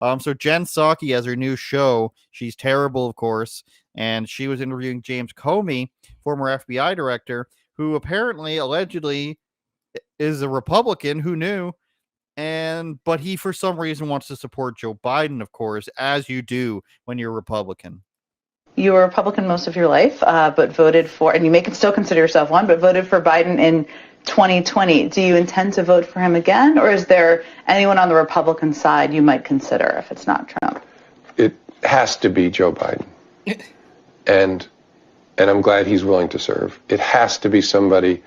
So Jen Psaki has her new show. She's terrible, of course, and she was interviewing James Comey, former FBI director, who apparently, allegedly, is a Republican. Who knew? But he, for some reason, wants to support Joe Biden, of course, as you do when you're a Republican. You were a Republican most of your life, but voted for, and you may still consider yourself one, but voted for Biden in 2020. Do you intend to vote for him again, or is there anyone on the Republican side you might consider if it's not Trump? It has to be Joe Biden. and I'm glad he's willing to serve. It has to be somebody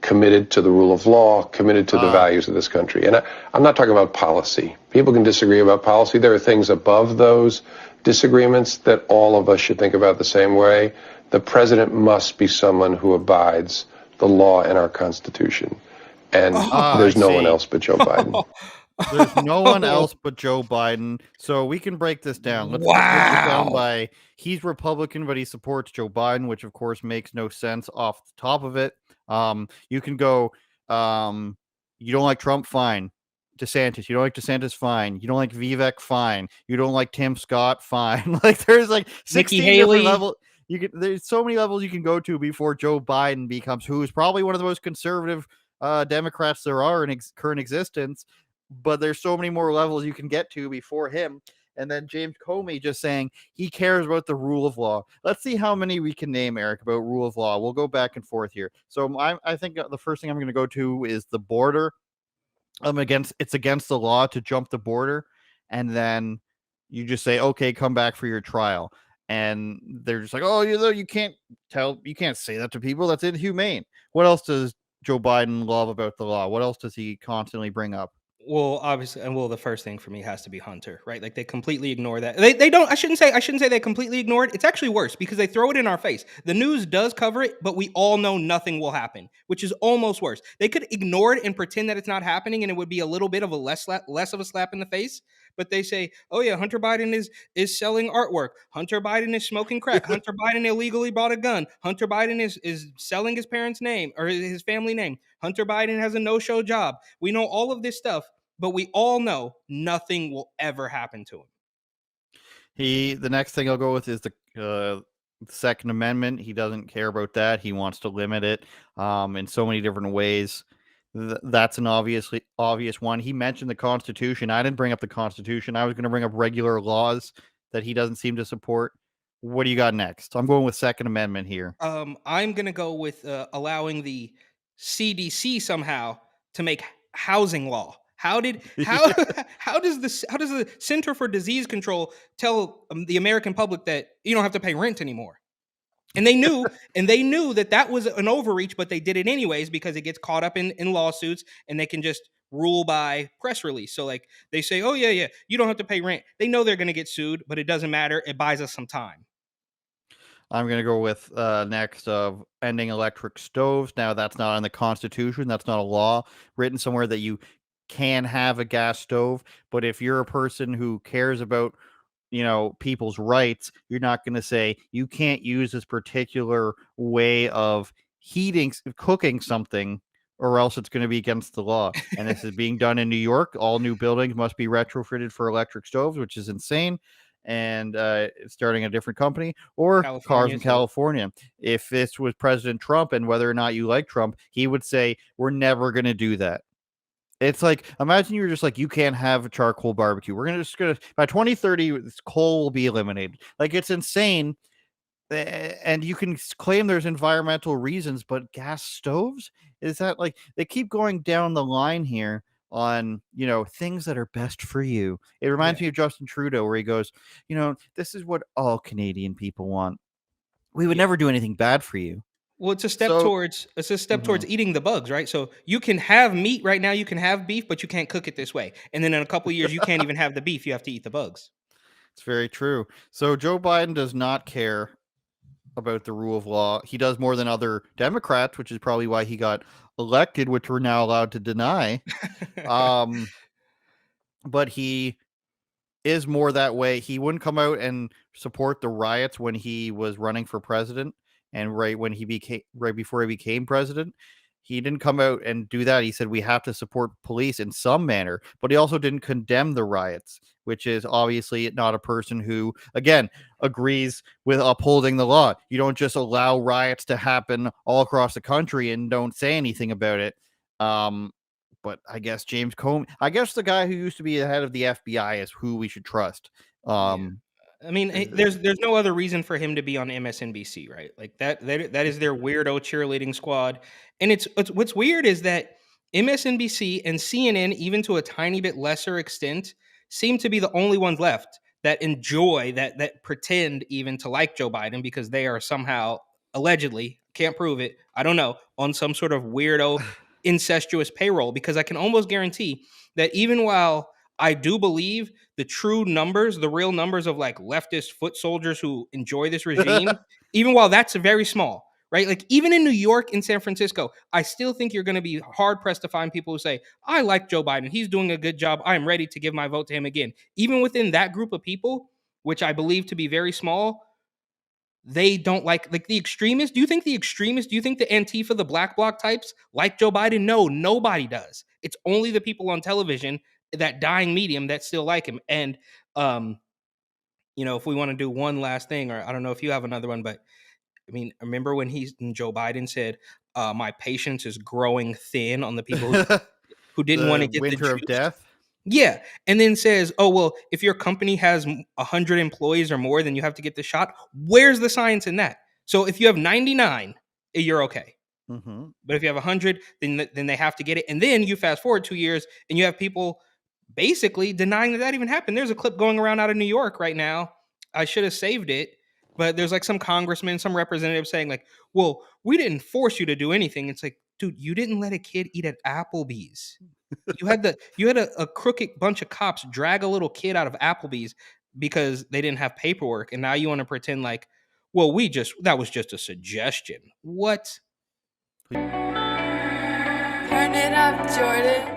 committed to the rule of law, committed to the values of this country. And I'm not talking about policy. People can disagree about policy. There are things above those disagreements that all of us should think about the same way. The president must be someone who abides the law and our Constitution. And there's no one else but Joe Biden. There's no one else but Joe Biden. So we can break this down. Let's break this down by he's Republican, but he supports Joe Biden, which of course makes no sense off the top of it. You can go, you don't like Trump, fine. DeSantis, you don't like DeSantis, fine. You don't like Vivek, fine. You don't like Tim Scott, fine. Like there's like 16 different levels. There's so many levels you can go to before Joe Biden becomes who is probably one of the most conservative Democrats there are in current existence. But there's so many more levels you can get to before him. And then James Comey just saying he cares about the rule of law. Let's see how many we can name, Eric, about rule of law. We'll go back and forth here. So I think the first thing I'm going to go to is the border. It's against the law to jump the border, and then you just say, okay, come back for your trial. And they're just like, oh, you can't say that to people. That's inhumane. What else does Joe Biden love about the law? What else does he constantly bring up? Well, obviously, and the first thing for me has to be Hunter, right? Like they completely ignore that. They don't. I shouldn't say they completely ignore it. It's actually worse because they throw it in our face. The news does cover it, but we all know nothing will happen, which is almost worse. They could ignore it and pretend that it's not happening, and it would be a little bit of a less of a slap in the face. But they say, "Oh yeah, Hunter Biden is selling artwork. Hunter Biden is smoking crack. Hunter Biden illegally bought a gun. Hunter Biden is selling his parents' name or his family name. Hunter Biden has a no-show job. We know all of this stuff." But we all know nothing will ever happen to him. The next thing I'll go with is the Second Amendment. He doesn't care about that. He wants to limit it in so many different ways. That's an obvious one. He mentioned the Constitution. I didn't bring up the Constitution. I was going to bring up regular laws that he doesn't seem to support. What do you got next? I'm going with Second Amendment here. I'm going to go with allowing the CDC somehow to make housing law. How does the Center for Disease Control tell the American public that you don't have to pay rent anymore? And they knew that was an overreach, but they did it anyways because it gets caught up in lawsuits and they can just rule by press release. So like they say, oh yeah, you don't have to pay rent. They know they're going to get sued, but it doesn't matter. It buys us some time. I'm going to go with next of ending electric stoves. Now that's not in the Constitution. That's not a law written somewhere that you can have a gas stove, but if you're a person who cares about people's rights, you're not going to say you can't use this particular way of cooking something or else it's going to be against the law. And this is being done in New York. All new buildings must be retrofitted for electric stoves, which is insane. And starting a different company or cars in California. If this was President Trump and whether or not you like Trump, he would say, we're never going to do that. It's like, imagine you were just like, you can't have a charcoal barbecue. We're going to, by 2030, coal will be eliminated. Like, it's insane. And you can claim there's environmental reasons, but gas stoves? Is that like, they keep going down the line here on, things that are best for you. It reminds me of Justin Trudeau, where he goes, this is what all Canadian people want. We would never do anything bad for you. Well, it's a step towards eating the bugs, right? So you can have meat right now, you can have beef, but you can't cook it this way. And then in a couple of years, you can't even have the beef. You have to eat the bugs. It's very true. So Joe Biden does not care about the rule of law. He does more than other Democrats, which is probably why he got elected, which we're now allowed to deny. But he is more that way. He wouldn't come out and support the riots when he was running for president. And right before he became president, he didn't come out and do that. He said we have to support police in some manner, but he also didn't condemn the riots, which is obviously not a person who, again, agrees with upholding the law. You don't just allow riots to happen all across the country and don't say anything about it. But I guess James Comey, I guess the guy who used to be the head of the FBI is who we should trust. I mean, there's no other reason for him to be on MSNBC, right? Like that is their weirdo cheerleading squad. And it's what's weird is that MSNBC and CNN, even to a tiny bit lesser extent, seem to be the only ones left that enjoy that pretend even to like Joe Biden because they are somehow allegedly, can't prove it, I don't know, on some sort of weirdo incestuous payroll. Because I can almost guarantee that even while I do believe the true numbers, the real numbers of like leftist foot soldiers who enjoy this regime, even while that's very small, right? Like even in New York and San Francisco, I still think you're going to be hard pressed to find people who say, I like Joe Biden. He's doing a good job. I'm ready to give my vote to him again. Even within that group of people, which I believe to be very small, they don't like the extremists. Do you think the Antifa, the black bloc types like Joe Biden? No, nobody does. It's only the people on television, that dying medium, that still like him. And if we want to do one last thing, or I don't know if you have another one, but I mean, remember when Joe Biden said, my patience is growing thin on the people who didn't want to The get the winter of juice? death. Yeah. And then says, oh, well, if your company has 100 employees or more, then you have to get the shot. Where's the science in that? So if you have 99, you're okay. Mm-hmm. But if you have 100, then they have to get it. And then you fast forward 2 years and you have people basically denying that even happened. There's a clip going around out of New York right now. I should have saved it. But there's like some congressman, some representative saying like, well, we didn't force you to do anything. It's like, dude, you didn't let a kid eat at Applebee's. You had a crooked bunch of cops drag a little kid out of Applebee's because they didn't have paperwork, and now you want to pretend like, well, that was just a suggestion. What? Turn it up, Jordan.